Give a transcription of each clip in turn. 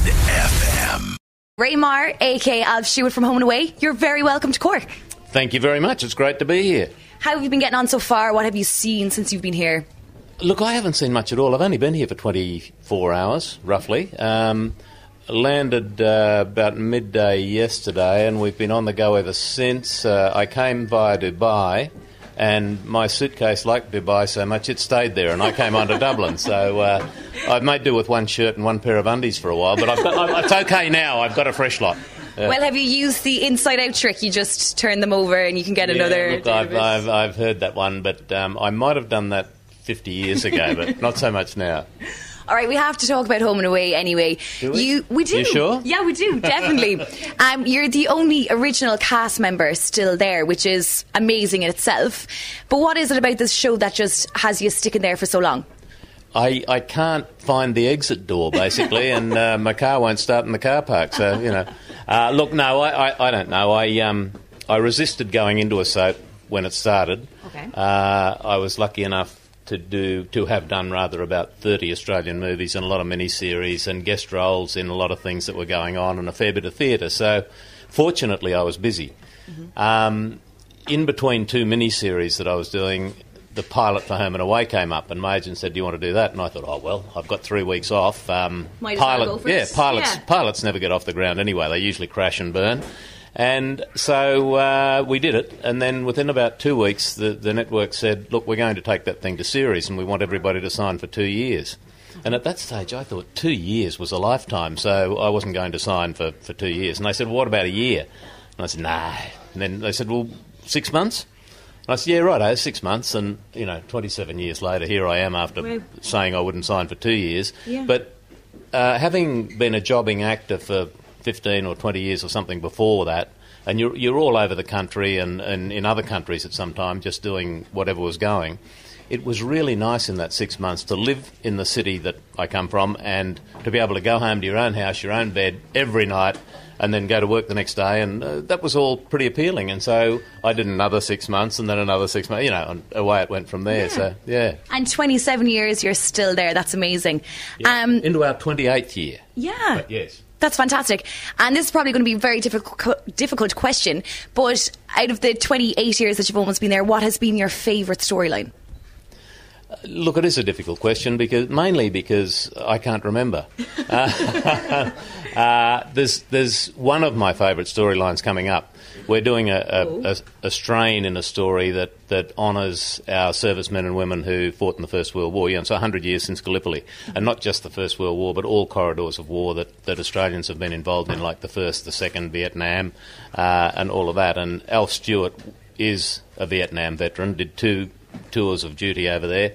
FM. Raymar, aka Alf Stewart from Home and Away, you're very welcome to Cork. Thank you very much. It's great to be here. How have you been getting on so far? What have you seen since you've been here? Look, I haven't seen much at all. I've only been here for 24 hours, roughly. Landed about midday yesterday, and we've been on the go ever since. I came via Dubai, and my suitcase liked Dubai so much it stayed there, and I came on to Dublin. So I've made do with one shirt and one pair of undies for a while, but it's okay now. I've got a fresh lot. Well, have you used the inside-out trick? You just turn them over and you can get another... Look, I've heard that one, but I might have done that 50 years ago, but not so much now. All right, we have to talk about Home and Away anyway. Do we? We do. You sure? Yeah, we do, definitely. You're the only original cast member still there, which is amazing in itself. But what is it about this show that just has you sticking there for so long? I can't find the exit door, basically, and my car won't start in the car park, so, you know. Look, no, I don't know. I resisted going into a soap when it started. Okay. I was lucky enough to have done about 30 Australian movies and a lot of miniseries and guest roles in a lot of things that were going on and a fair bit of theatre. So, fortunately, I was busy. Mm-hmm. In between two miniseries that I was doing, the pilot for Home and Away came up, and my agent said, "Do you want to do that?" And I thought, "Oh well, I've got 3 weeks off." Might as well go for it. Pilots never get off the ground anyway. They usually crash and burn. And so we did it, and then within about 2 weeks, the network said, "Look, we're going to take that thing to series, and we want everybody to sign for 2 years." And at that stage, I thought 2 years was a lifetime, so I wasn't going to sign for 2 years. And they said, "Well, what about a year?" And I said, "Nah." And then they said, "Well, 6 months?" And I said, "Yeah, right, 6 months." And, 27 years later, here I am after saying I wouldn't sign for 2 years. Yeah. But having been a jobbing actor for 15 or 20 years or something before that, and you're all over the country and in other countries at some time just doing whatever was going, it was really nice in that 6 months to live in the city that I come from and to be able to go home to your own house, your own bed every night and then go to work the next day, and that was all pretty appealing. And so I did another 6 months and then another 6 months, and away it went from there. Yeah. So, yeah. And 27 years, you're still there. That's amazing. Yeah. Into our 28th year. Yeah. But yes. That's fantastic. And this is probably going to be a very difficult question, but out of the 28 years that you've almost been there, what has been your favourite storyline? Look, it is a difficult question, mainly because I can't remember. There's one of my favourite storylines coming up. We're doing a strain in a story that honours our servicemen and women who fought in the First World War. So 100 years since Gallipoli. And not just the First World War, but all corridors of war that Australians have been involved in, like the First, the Second, Vietnam, and all of that. And Alf Stewart is a Vietnam veteran, did 2 tours of duty over there.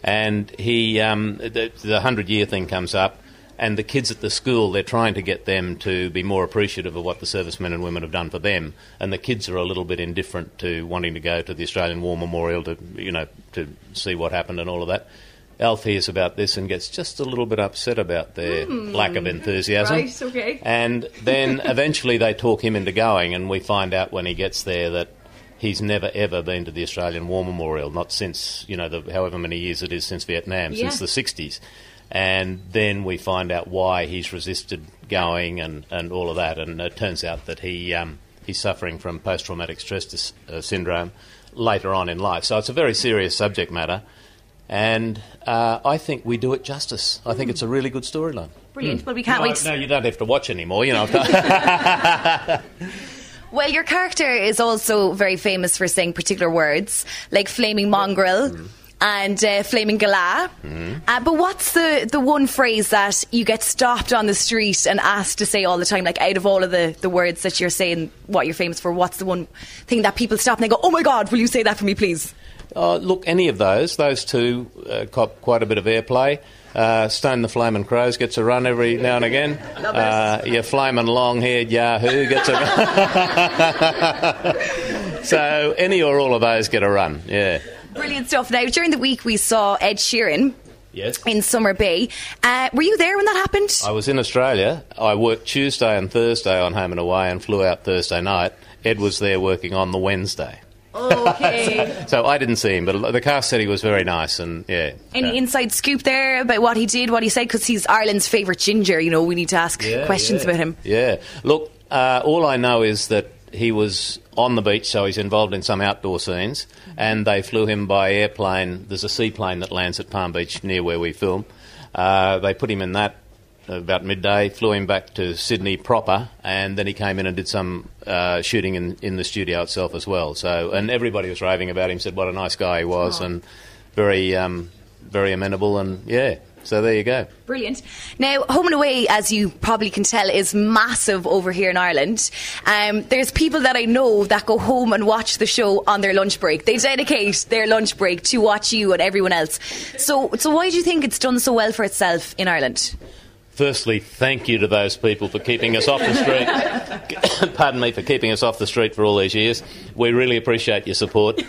And he, the 100-year thing comes up, and the kids at the school, they're trying to get them to be more appreciative of what the servicemen and women have done for them. And the kids are a little bit indifferent to wanting to go to the Australian War Memorial to see what happened and all of that. Alf hears about this and gets just a little bit upset about their lack of enthusiasm. Right, okay. And then eventually they talk him into going, and we find out when he gets there that he's never, ever been to the Australian War Memorial, not since, however many years it is since Vietnam, since the 60s. And then we find out why he's resisted going and all of that. And it turns out that he's suffering from post-traumatic stress syndrome later on in life. So it's a very serious subject matter. And I think we do it justice. I think it's a really good storyline. Brilliant. Well, we can't wait. No, you don't have to watch anymore, Well, your character is also very famous for saying particular words, like flaming mongrel and flaming galah. But what's the one phrase that you get stopped on the street and asked to say all the time? Like, out of all of the words that you're saying, what you're famous for, what's the one thing that people stop and they go, "Oh my God, will you say that for me, please?" Look, any of those two cop quite a bit of airplay. Stone the Flamin' Crows gets a run every now and again. Your flamin' long-haired Yahoo gets a run. So any or all of those get a run, yeah. Brilliant stuff. Now, during the week we saw Ed Sheeran in Summer Bay. Were you there when that happened? I was in Australia. I worked Tuesday and Thursday on Home and Away and flew out Thursday night. Ed was there working on the Wednesday. Okay. So I didn't see him, but the cast said he was very nice, and yeah. Any inside scoop there about what he did, what he said? Because he's Ireland's favourite ginger, you know, we need to ask questions about him. Yeah. Look, all I know is that he was on the beach, so he's involved in some outdoor scenes, and they flew him by airplane. There's a seaplane that lands at Palm Beach near where we film. They put him in that about midday, flew him back to Sydney proper, and then he came in and did some shooting in the studio itself as well. So, and everybody was raving about him, said what a nice guy he was, and very amenable, and yeah. So there you go. Brilliant. Now, Home and Away, as you probably can tell, is massive over here in Ireland. There's people that I know that go home and watch the show on their lunch break. They dedicate their lunch break to watch you and everyone else. So why do you think it's done so well for itself in Ireland? Firstly, thank you to those people for keeping us off the street. Pardon me, for keeping us off the street for all these years. We really appreciate your support.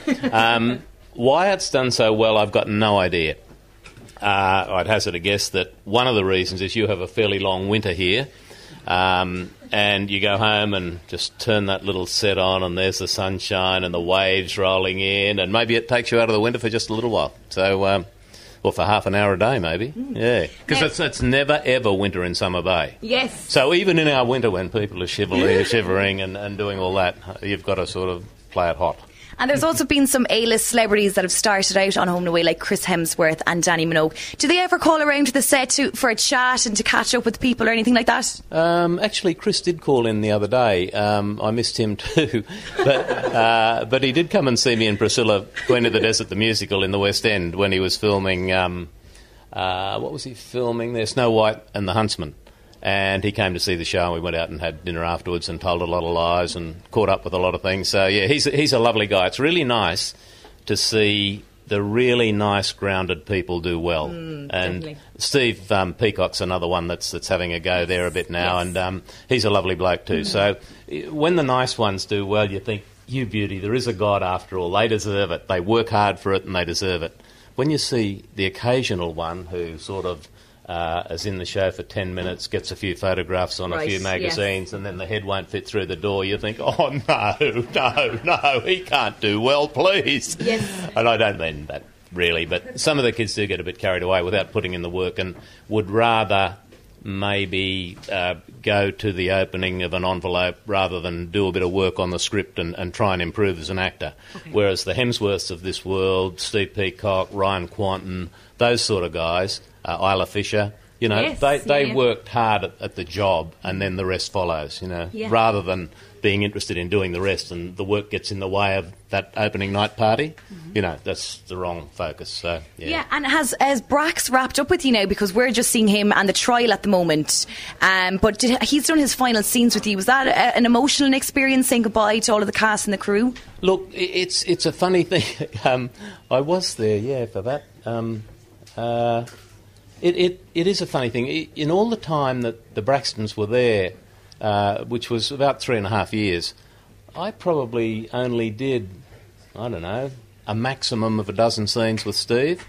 Why it's done so well, I've got no idea. I'd hazard a guess that one of the reasons is you have a fairly long winter here, and you go home and just turn that little set on, and there's the sunshine and the waves rolling in, and maybe it takes you out of the winter for just a little while. So, or for half an hour a day, maybe. Yeah, because it's never, ever winter in Summer Bay. Yes. So even in our winter, when people are shivering and doing all that, you've got to sort of play it hot. And there's also been some A-list celebrities that have started out on Home and Away, like Chris Hemsworth and Danny Minogue. Do they ever call around to the set for a chat and to catch up with people or anything like that? Actually, Chris did call in the other day. I missed him too. But he did come and see me and Priscilla, Queen of the Desert, the musical in the West End, when he was filming... what was he filming there? Snow White and the Huntsman. And he came to see the show, and we went out and had dinner afterwards and told a lot of lies and caught up with a lot of things. So, yeah, he's a lovely guy. It's really nice to see the really nice, grounded people do well. And definitely. Steve Peacock's another one that's having a go there a bit now, and he's a lovely bloke too. So when the nice ones do well, you think, you beauty, there is a God after all. They deserve it. They work hard for it, and they deserve it. When you see the occasional one who sort of... is in the show for 10 minutes, gets a few photographs on a few magazines, and then the head won't fit through the door, you think, oh, no, he can't do well, please. Yes. And I don't mean that, really, but some of the kids do get a bit carried away without putting in the work and would rather maybe go to the opening of an envelope rather than do a bit of work on the script and try and improve as an actor. Okay. Whereas the Hemsworths of this world, Steve Peacock, Ryan Quanten, those sort of guys... Isla Fisher, you know, they worked hard at the job, and then the rest follows, you know, rather than being interested in doing the rest and the work gets in the way of that opening night party. You know, that's the wrong focus. So and has Brax wrapped up with you now, because we're just seeing him and the trial at the moment, but he's done his final scenes with you. Was that an emotional experience, saying goodbye to all of the cast and the crew? Look, it's a funny thing. I was there, for that. It is a funny thing. In all the time that the Braxtons were there, which was about 3.5 years, I probably only did, I don't know, a maximum of a dozen scenes with Steve.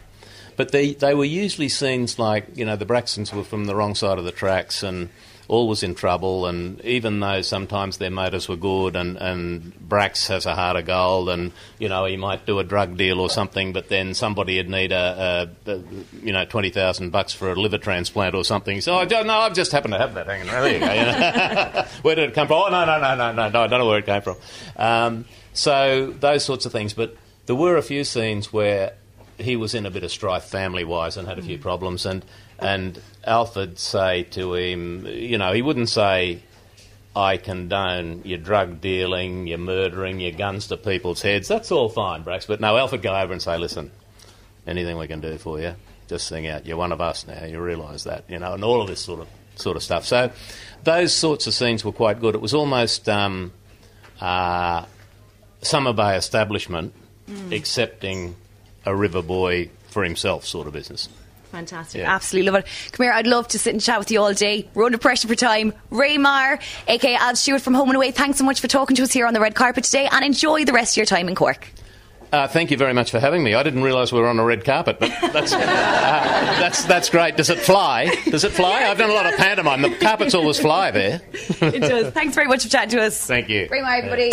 But they were usually scenes like, you know, the Braxtons were from the wrong side of the tracks and all was in trouble, and even though sometimes their motives were good and Brax has a heart of gold and, you know, he might do a drug deal or something, but then somebody would need $20,000 for a liver transplant or something. So, no, I've just happened to have that hanging around. There you go. You know? Where did it come from? Oh, no, I don't know where it came from. So those sorts of things. But there were a few scenes where he was in a bit of strife family-wise and had a few problems, and Alfred say to him, you know, he wouldn't say, I condone your drug dealing, your murdering, your guns to people's heads. That's all fine, Brax. But no, Alfred go over and say, listen, anything we can do for you, just sing out. You're one of us now. You realise that, you know, and all of this sort of stuff. So those sorts of scenes were quite good. It was almost Summer Bay establishment accepting a river boy for himself sort of business. Fantastic. Yeah. Absolutely love it. Come here, I'd love to sit and chat with you all day. We're under pressure for time. Ray Meagher, aka Al Stewart from Home and Away, thanks so much for talking to us here on the red carpet today, and enjoy the rest of your time in Cork. Thank you very much for having me. I didn't realise we were on a red carpet, but that's great. Does it fly? Does it fly? I've done a lot of pantomime. The carpets always fly there. It does. Thanks very much for chatting to us. Thank you. Ray Meagher, everybody.